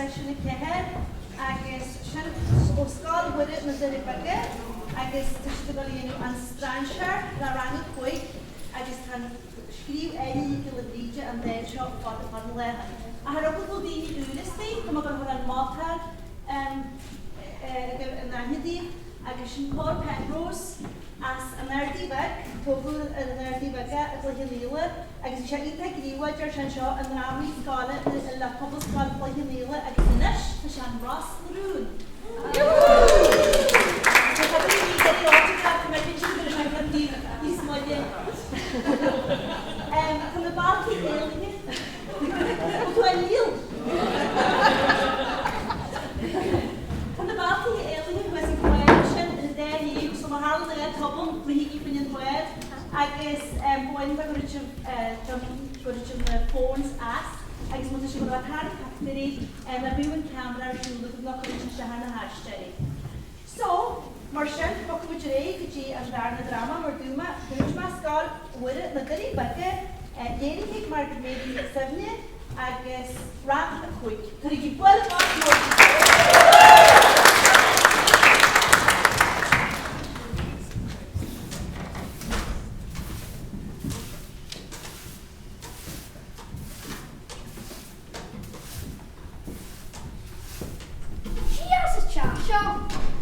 sesiwn y ceher, agus sy'n o Scoil Mhuire na Doirí Beaga, agus dys ydw gael enw an Strainséar na rang y chwig, agus tan sgrif Áine gyda Bhríde an dweud sio fod y ffordd lehan. A har ook wel die uren steen, kom ik aan maathaar, een aanjedief, agus een paar penroos, as een aardiewerk, toegel een aardiewerk, het ligt in Féile, agus is een tegriwa, jar zijn zo een rami skale, een la koppel skale ligt in Féile, agus een is, het zijn ras roen. Ik heb een idee dat je gaat met je children zijn van die smoje. Van de balkie eerlijk. Wat doe je heel? Van de balkie eerlijk was ik gewoon in de hier zo maar halen de toppen vliegen in het weer. Agus boeien van de phones as. Agus moet je gewoon wat harde factory en dan buwen camera zoeken dat nog een beetje aan hashtag. Zo, maar schijn pak we je als daar een drama maar doe maar Scoil Mhuire na Doirí Beaga. Dhéanamh ag mar go méid na samne agus rang a chuig. Tar ag buil más mór.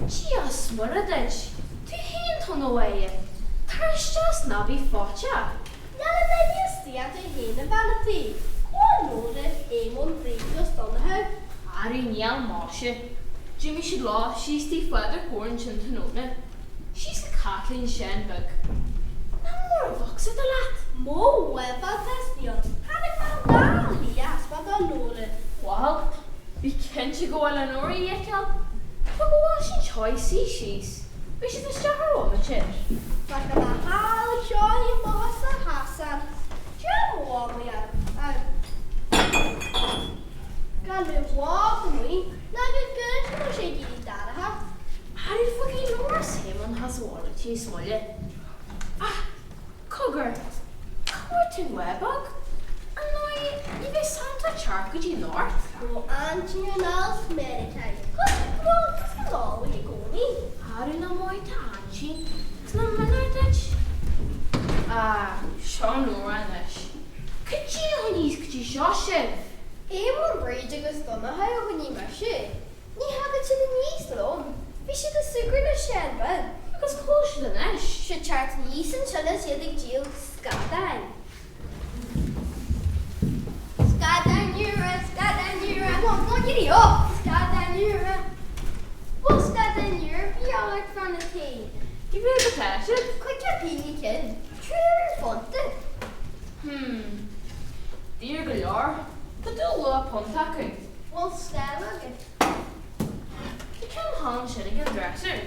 Gias Muradej, tu hen ton away. Tar's just nabby fotcha. Nella degli stiati heen en vanity. Gewoon nodig eenmaal briefjes dan de huid. Harry Niel Marsha. Jimmy should law, she's the father corn chintanona. She's the Kathleen Shenbug. No more vox at the lat. Mo webba testion. Had ik van daar lias wat dan nodig. Well, we can't you go on an ori yet, but what's your choice, she's? We should just her on the chair. Wat er maar haal je massa Hassan. Jam warrior. Kan we walk me? Nou je kunt nog eens die daar ha. Harry fucking Norris him on has water cheese smolle. Ah, Cogger. Cortin Webbog. And I you be Santa Charcogy North. Go Antinals meditate. Good all we go me. Harry no moi tanchi. It's no manardich. Ah, Sean Oranish. Could you Josh? Eenmaal Bhríde agus donna ha go ní mar sé. Ní hagad sin na níos lom. Bhí si go sugur na Shenbug. Agus close the nish. Se chart níos an sinna siad ag díal Scadain. Scadain no giddy up. Scadain Well, Scadain be all like from the tea. You really good at it? Quick your peony kid. True fonte. Dear Giolla. But do look puntacking. Well, Scadain. You come home sitting in the dresser.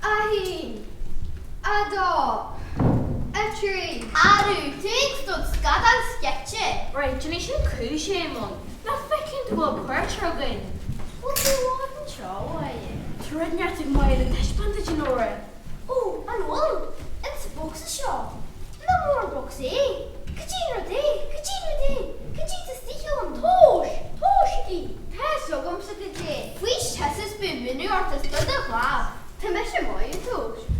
Áine. Adó. A tree. Aru. Thanks to Scadain sketchy. Right, Jenny should cool shame on. Not thinking to go perch again. What do you want to show are you? To run your thing while the dish bandage in order. Oh, and one. It's a box shop. No more books, eh? Kajina day. Kajita stichel on Toshki. Tess gum sa day. Wish Tess's been menu artist for the lab. To measure more you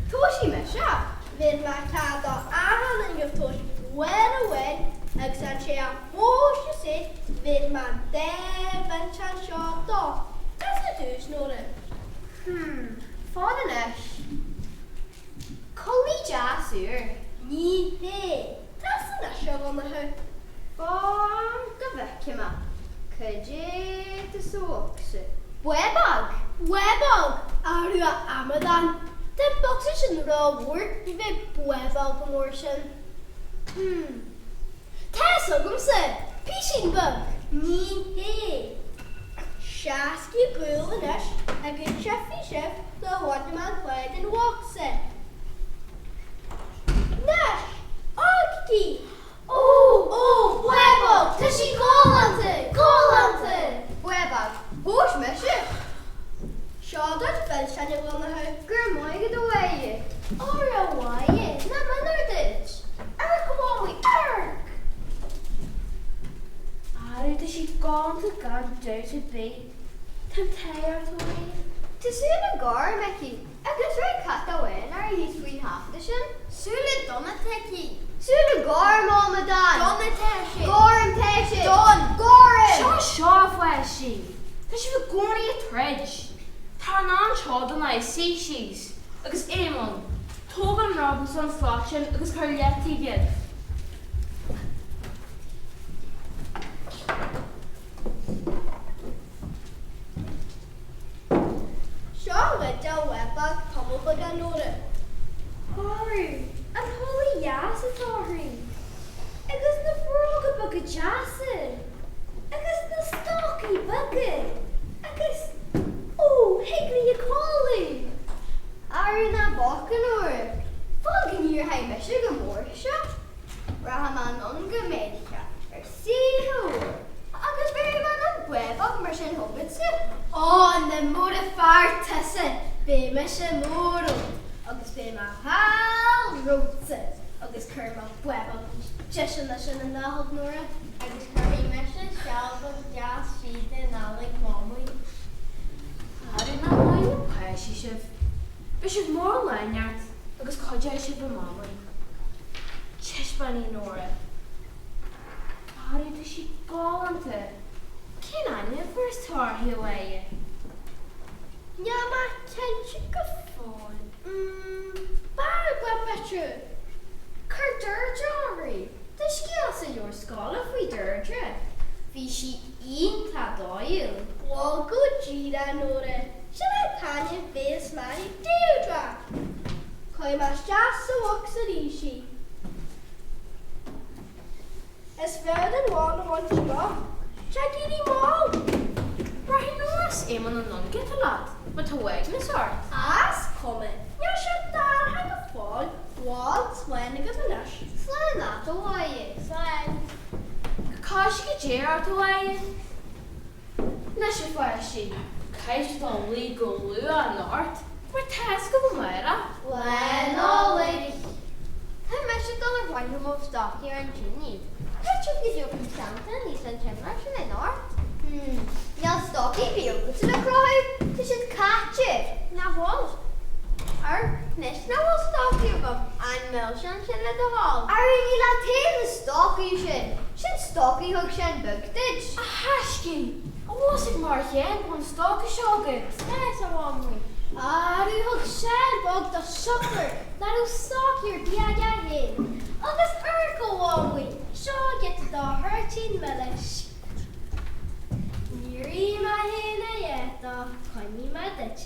Toshi measure. Then my cat got Ahan and your Tosh well away. Exantia, oh, she said, then my dad and chan shop dog. That's the douche, no then. Fodenish. Collie Jasur. Ni hey. That's the nash on the hook. Farm Gavekima. Kaji the socks. Webog. Aria Amadan. The boxes in the raw word. You may Webog promotion. Tessa said, Fishing bug. Ni hey. Shasky pool and ash. A good chefy chef. The one man played and walked said. Nash. Oggy. Oh, Webog. Tashi Golante. Webog. Bush measure. Shadot fell shining on the house. Grandma, get away. Or away. No manner ditch. Eric, come on, we Eric. Harry the she gone to gan do to be. Temptair to me. Tysúla gar meci, agus roi catawen ar hís fwy hafta sin. Súla donna teki. Súla gar mama dan. Donna teshi. Gorin teshi. Don. Gorin. Seo fwe she. Tá si bh gcónaí a tridge. Tá an anseo I see she's. Agus éimon. Tógan Robinson slachin agus chuir lechtí bhead. Seo weda webag tomol bag an ora. Haru, an holy yas at Haru. Agus na broga bag a jasser. Agus na stocky bag. Agus, oh, higli a callu. Aru na bach an ora. Fogin hier hai mishe gamorhisha. Rahaman onga medica. See who. Agus very man an webag mar sin hobitse. Oh, na moda far tisse. Be mishe moro. Agus be ma hal rotse. Agus curma webag. Jesha na sin an nahog nora. Agus curry mishe shalva jas sheet nalig mommy. Aru na moin peisi sif. Bishop mór leinart agus codéir si bh mámaí. Tisbaní nóra. Aru tá si gáanta. Cén Áine first tarthaí away. Nyama tenchi go fon. Bad web betra. Carter Jory. The skills in your skull if we dirge. Fishy in tadoil. Well, good Gita Nora. Shall I pan your face, Manny? Deirdre. Koi mas just so oxidation. It's better than one to go. Shaggy mall. Right nóras éimon an non get a lad, but tá weig na sort. Ask comment. You should down hang a fall. Wall, swan, a good lush. Slan that away. Slan. Cáis go déir art away. Na si fáir si. Cais don lí go lú an ort. Mar tas go Mhuire. When all lady. How much is the one who moves stock here in Ginny? How should we do something? He's in Timbershire in North. Now stocky feel to the crowd. They should catch it. Now what? Our next now will stop you go and Milton in the hall. Are you not taking the stocky shin? Should stocky hook shin booked it? A hashki. A was it mar hen kon stock shogun. Yes, I want me. You hook shin bug the supper. That'll stock your Beaga head. August Urkel want me. Shaw get the 13 millish. Neary my hen yet, honey my ditch.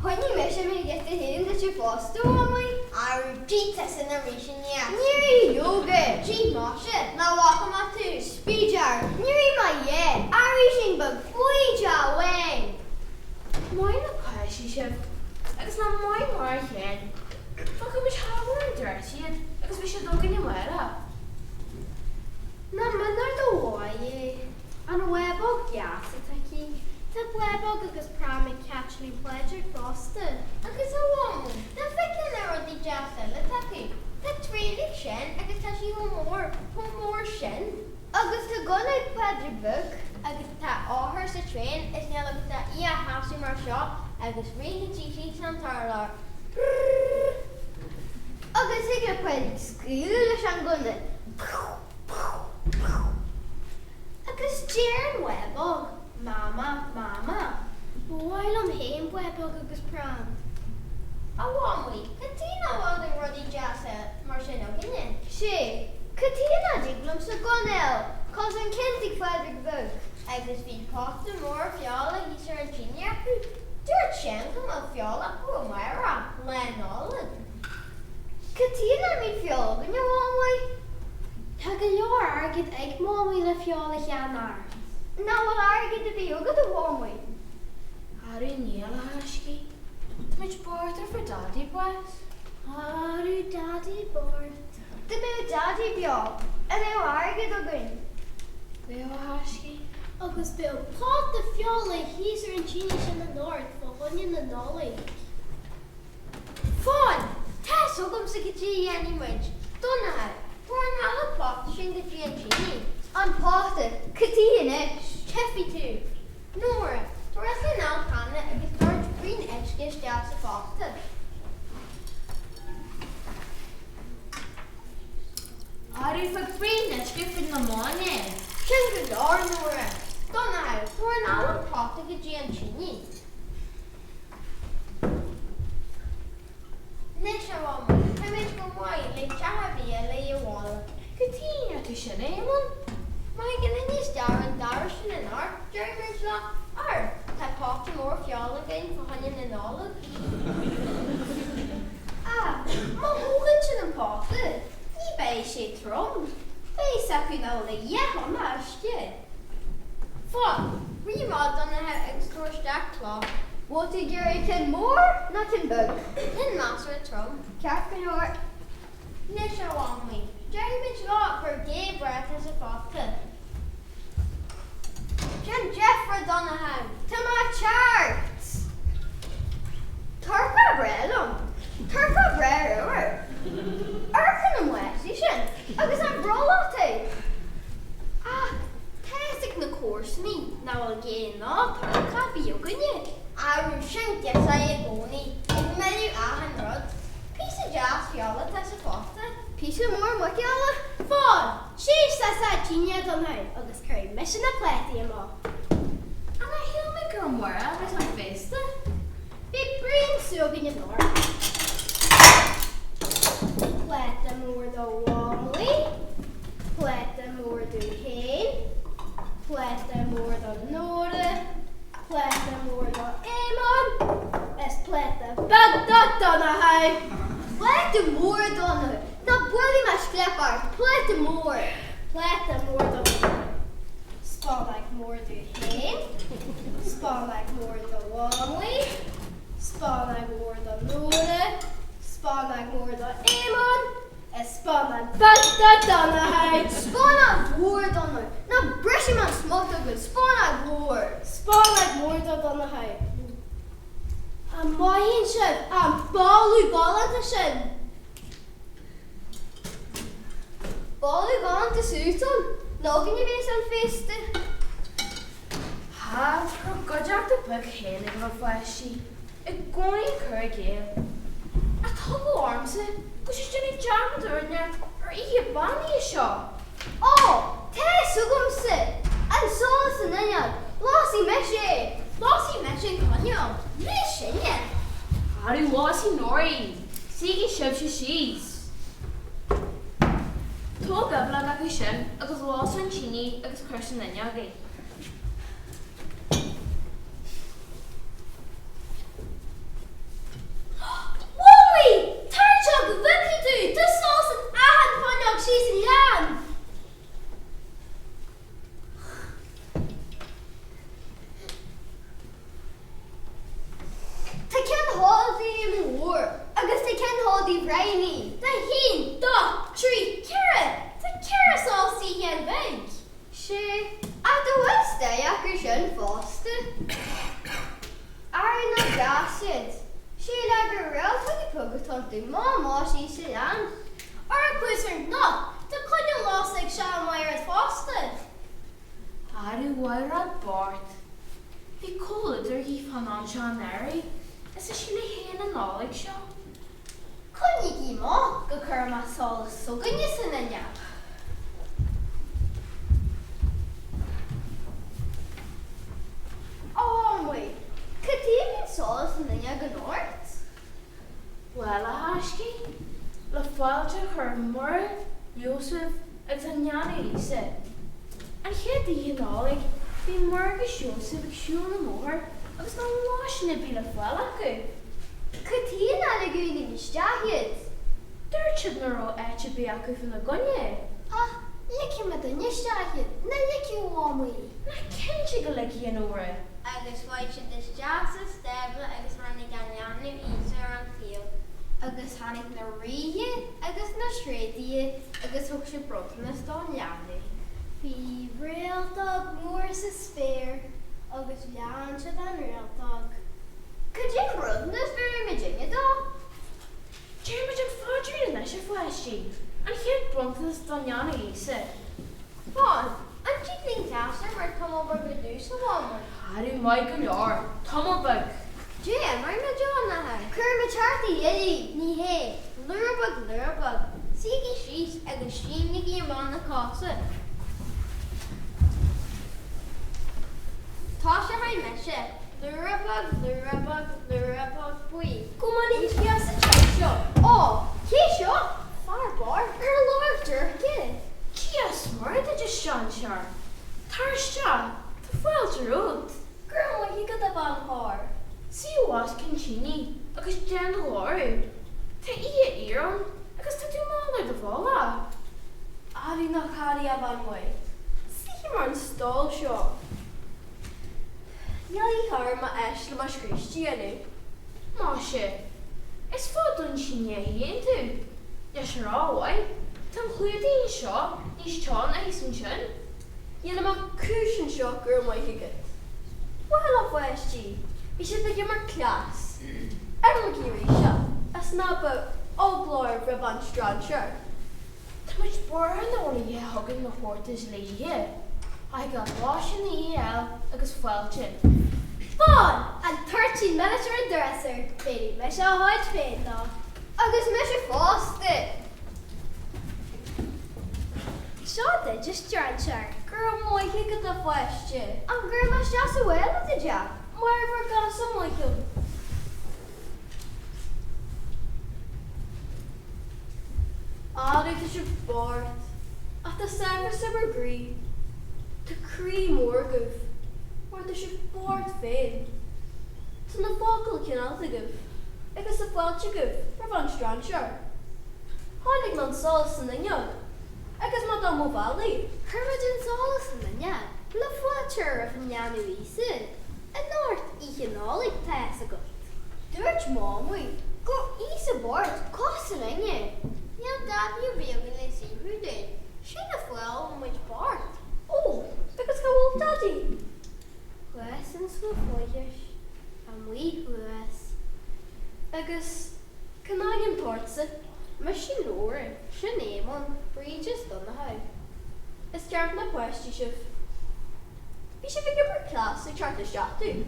Honey mission me get the hen that you foster on me. I repeat this in the mission yet. Neary yoga. Gee Marsha. Now walk on my two. Speed jar. Neary my yet. Irishing bug. Fleeja wang. Moin a peisi sif. Agus na moin mar hen. Fuck it was hard and dirty agus we should look in your Mhuire. Na mannar the way. An webog gas attacking. The webog agus pram and catch me pleasure frosted. Agus a woman. The ficken are the jas attacking. The really shin agus tashi more shin. Agus the gun I pleasure book. Agus ta all her sa train is now look at ia house mar shop agus reading GC Santarlar. Agus I get played Scoil Mhuire. Agus Jaren webog. Mama. While I'm hame webog agus pram. A wammy. Katina welding ruddy jasset Marshall Ginin. She. Katina diglum sa gonel. Cousin Kenty Frederick book. Agus feed pasta more fiola he's her engineer. Dirt shen come of fiola Mhuire. Len Olin. Katina me fiola in your one way. Tagalor argid egg mommy the fiola yanar. Now what argid the yoga the one way. Aru níl a hashki. Much border for daddy boys. Aru daddy board. The new daddy bio. And now argid again. Beo hashki. August Bill pot the fiola he's her genius in the north for one in the knowledge. Fun! Tess, how comes the G any much? Don't know. We're not a pot to sing the G and G. Katina, Cheffy too. Nora, wrestling out Hannah against George Green Edge gives down to Foster. Are you for Green Edge in the morning? Change the door, Nora. Don't know, for an hour pot to get you and Chinny. Next one, come in from white, like Jahabia, lay your wall. Katina to Shannon. My goodness, Darren, Darrison and Art, German's lot, Art. That popped him more fjall again for honey and olive. Ah, my whole and potted. He bay she throne. They suck in all the on last year. Fun, remod on the extra stack clock. What did you reckon more? Nothing book. In master at Trum. Captain or Nisha want me. German's lot for gay breath as a fountain. Jen Jeffrey Donahan, to my charts. Turpa Brellum. Turpa Brellum. Urkin and Westishan. I was on Brolotte. Ah, tastic the course me. Now again, not Turka be you. I will shank yes, I goni. If many ahan rod. Piece of jazz fiola as a fountain. Piece of more what yalla? Fun! She says that genius on her. I'll just carry mission of platinum. And I hear my girl more out of my face. Be brain soaking in door. Platinum the Womley. Platinum the Kane. Platinum the Nora. Platinum the Amon. Es platinum. Bagdad Donahay. Platinum more Donahay. The bloody much flapper, play the more the spawn like more the hen, spawn like more the Womley, spawn like more the Nora, spawn like more the Amon, and spawn like Bagdad Donahay, spawn like more Donahay, now brushing my smoke the good, spawn like more the Donahay. And my hinship, and Balu Galantashin. Balu gone to Susan. No, can you be some feasting? Have her good job to book hen in her flashy. It going to occur again. I told the arms it, because she's doing a job with her now, or eat a bunny shop. Oh, Tess, who comes sit? And so is the nanya. Lossy Messi, Conyo. Mission, yeah. How do Lossy Nori? See, ship she's. Talk up like a ship, because Loss and Chini, because Kirsten and Yagi. Wally! Turchuk, Vicky, the sauce and Ahan Ponyok, she's in Yan. They can't hold the war. I guess they can't hold the rainy. The hin, dog, tree, carrot. The carrots all see here big. She, at the west day, I could shun faster. I know gas it. She like a real tiny pug something. Mama, she's a land. Or a quizer, not. The couldn't lost like Scoil Mhuire at faster. How do Wire at Bart? He called her he found on Shanary. Is it she hen and knowledge show? Couldn't you more? Go Kerma Sol so good you send ya. Oh, wait. Could even Sol send ya go north? Well, Ashki, the father her more Joseph it's a nyani said. And he had the knowledge the Marcus Joseph sure more. I was not washing it being a fella. Could he not agree in his jacket? There should not actually be a cook from the gunye. Ah, lick him at the niche jacket. No, lick you warm me. I can't jiggle like you know where. Agus white should this jacket stable, Agus Hannig and Yanni eater and field. Agus Hannig na rehe, Agus na shredie, Agus hook she broken us down Yanni. Be real dog more is spare. Agus Jan should an real dog. Could you run this very Virginia dog? Jeremy and Fodry in this flashy. And he had bumped this Danyana, he said. Fun, I'm keeping Casher. sa bháma. Harú mai go leor, Tomabag. Jé, mar na John na ha. Cur ma charti yedi, ni he. Lurbag. Sigi shís agus shínig í man na casa. Tá sé hai meise. Lurbag, bui. Gumani tias a chaisio. Oh, Keisha, Farbar, Lorder, again. Tias marda just Strainséar. Tarsha, the Féile road. Girl, what you got the van car? See was Kinchini, agus Jen Lord. Ta Iran, agus ta Dumala de Vola. Ari na cari a van way. See him on stall shop. Yali har ma ashla ma Christianu. Mashe, is fodun Chinia hintu. Yashara way, tam Hudi shop, Nish Chan a Hisunchen. Yana ma cushion shop girl my hicket. Well of West G. We should begin our class. I don't give a shop. A snap of Ó'Gallchóir for a bunch Strainséar. Ta much born the one ye hugging the horses lay here. I got washing the EL agus Welchin. Fun! And 13 military dresser. Baby, me shall hide pain now. Agus me shall faste. Shot it, just Strainséar. Girl, my he got the question. And girl, my shall so well with the job. Wherever got some like him. Dit is boord. At de samen green. De cream morgen. Maar het is boord veel. Toen de vogel kan altijd give. Ik is de veldje give. Maar van Strainséar. Had ik dan zoals in de jong. Ik is maar dan Valley. Hermit zoals in de jong. La voiture van Jan Louise. En Noord economic task. Dutch mommy. Go easy board. Kosten in je. Ja, Dobhair Beaga see who did. She the well much part. Oh, because how old daddy? Lessons for voyage. And we was. Because Canadian parts it. Machine Laura. She name on Bhríde done the how. It's starting a question. We should begin our class to chart the shot too.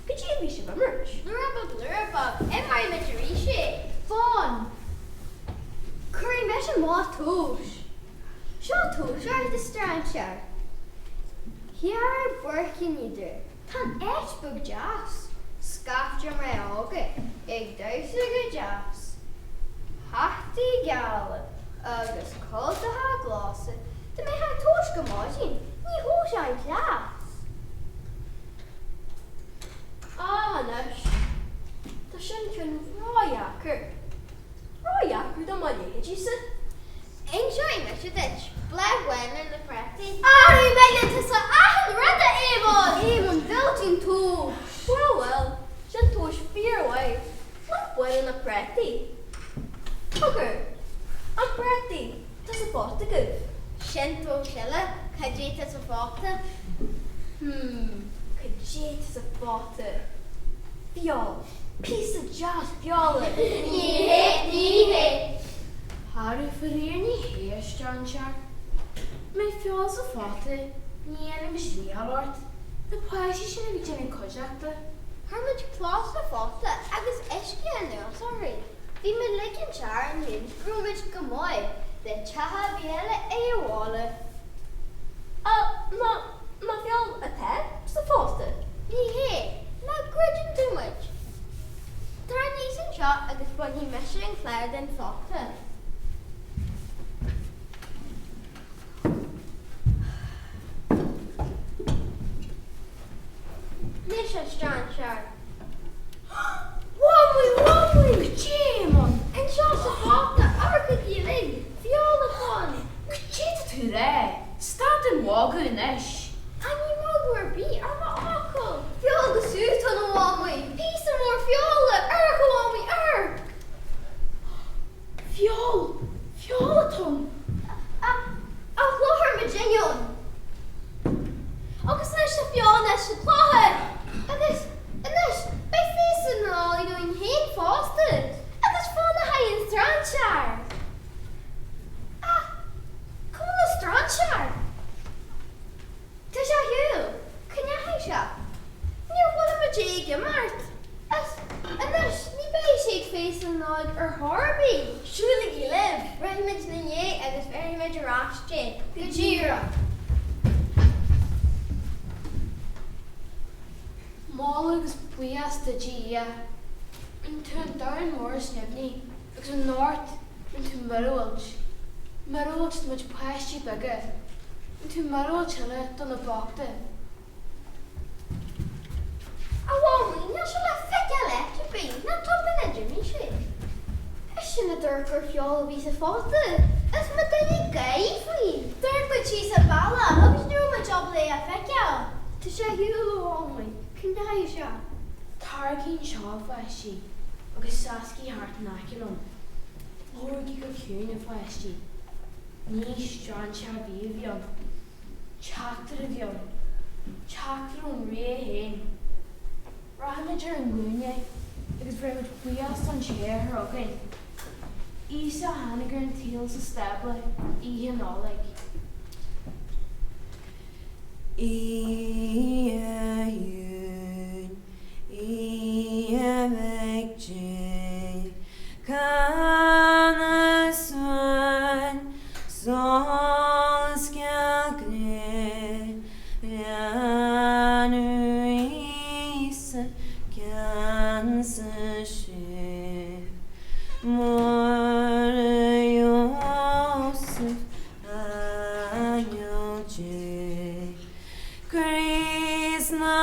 Could you be should merch? Lurba. Environment reshape. Fun. Curry mesh and more touche. Show touche are the Strainséar. Here are working you do. Tan edgebug jazz. Scaff your my oge. Egg dice a jazz. Hachty gallop. Agus cold the hard gloss. The may have touche gamagin. Ni hoosh on class. Ah, nush. The shinkin royaker. Royaker the money, did you say? Enjoying it, you ditch. Black wine in the practice. Ari made it to so I had read the Avon building too. Well, just push fear away. Black wine in the practice. Okay, I'm practice. That's a part to go. Shinto Shella, Kajita to Fata. Kajita to Fata. Fiol. Piece of jazz, Fiola. Nye. Har du för er ni här, Strainséar? Men Féile så fatte, ni är en beslialort. Det pågår sig när vi känner konjakta. How much class the Fata? Agus Eshki now, sorry. Vi med läggen charen hin, rumich gamoy. The chaha viele eowale. Ma Fiol attack? Så Fata. Nye. Not grudging too much. Turn using shot agus bunny measuring cloud and Fata. Nisha Strainséar. Wobbly, Jimon. And shot the Fata. Arca gilling. Fiola fun. Kajita to there. Start and walk in ish. Annie Mugwer be Arma Akko. Fiola suit on the one-way. Be some more Fiola. Arca on me. Fiola tongue. I'll blow her Maginion. Agus nes the Fiola nes the Clawhead. Agus, by facing all you doing hate fasted. Agus from the high in Strainséar. Come on, Strainséar. Tisha Hugh. Can you hide agus buas de Giolla. Yn tyn dawn mor snibni, agus yn nort, yn tyn myrwylch. Myrwylch smwch pwesti byga. Yn tyn myrwylch hynny don y bogda. A wami, na siya la fegale, ti bi, na top yn edrych mi si. Ysyn y dyrgwr fiol o fi sa ffoda. Ys ma dyn i gei fi. Dyrgwr ti sa bala, hwbs nhw ma job le a fegal. Ty siya hiwl o wami, cynda i siya. Targin seo pwesti, agus saski hart naculum. Lorgi go cwn y pwesti. Ni Strainséar fi fion. Chactar y fion. Chactar o'n re hen. Ranager yn gwynau, agus rhaid mynd bwyas o'n chair her ogen. Isa hanagar yn teal sa stabla, I hanolig. Ia yun, ia megje, kana swan, sol skalkne, rianu isa, kansa shif, more Yosef, ayolje. Krishna